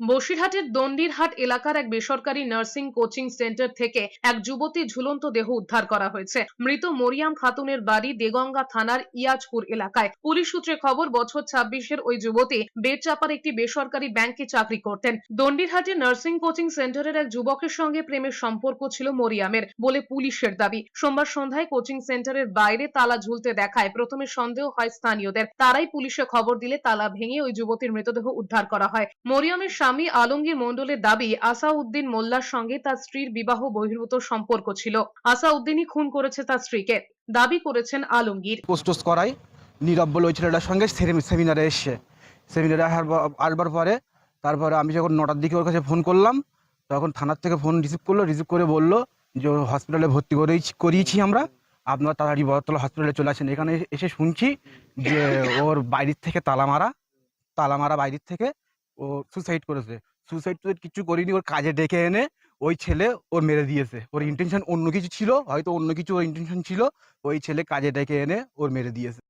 বসিরহাটের দন্ডিরহাট এলাকার এক বেসরকারি নার্সিং কোচিং সেন্টার থেকে এক যুবতী ঝুলন্ত দেহ উদ্ধার করা হয়েছে। মৃত মরিয়াম খাতুনের বাড়ি দেগঙ্গা থানার ইয়াজপুর এলাকায়। পুলিশ সূত্রে খবর, বছর 26-এর ওই যুবতী বেড়চাপার একটি বেসরকারি ব্যাংকে চাকরি করতেন। দন্ডিরহাটে নার্সিং কোচিং সেন্টারের এক যুবকের সঙ্গে প্রেমের সম্পর্ক ছিল মরিয়ামের বলে পুলিশের দাবি। সোমবার সন্ধ্যায় কোচিং সেন্টারের বাইরে তালা ঝুলতে দেখায় প্রথমে সন্দেহ হয় স্থানীয়দের। তারাই পুলিশে খবর দিলে তালা ভেঙে ওই যুবতীর মৃতদেহ উদ্ধার করা হয়। মরিয়মের স্বামী আলমগীর মণ্ডলের দাবি, আসাউদ্দিন মোল্লার সঙ্গে তার স্ত্রীর বিবাহ বহির্ভূত সম্পর্ক ছিল। আসাউদ্দিনই খুন করেছে তার স্ত্রীকে, দাবি করেছেন আলমগীর। পোস্টোস করাই নীরব বলে ওই ছেলেটার সঙ্গে সেমিনারে এসছে। সেমিনারে আসবার পরে তারপরে আমি যখন 9টার দিকে ওর কাছে ফোন করলাম, তখন থানার থেকে ফোন রিসিভ করে বলল যে হসপিটালে ভর্তি করিয়েছি আমরা, আপনার তাড়াতাড়ি বড়তলা হসপিটালে চলে আসেন। এখানে এসে শুনছি যে ওর বাইরের থেকে তালা মারা বাইরের থেকে ও সুসাইড করেছে। সুসাইড কিছু করিনি, ওর কাজে ডেকে এনে ওই ছেলে ওর মেরে দিয়েছে। ওর ইন্টেনশন অন্য কিছু ছিল, হয়তো অন্য কিছু ওর ইন্টেনশন ছিল, ওই ছেলে কাজে ডেকে এনে ওর মেরে দিয়েছে।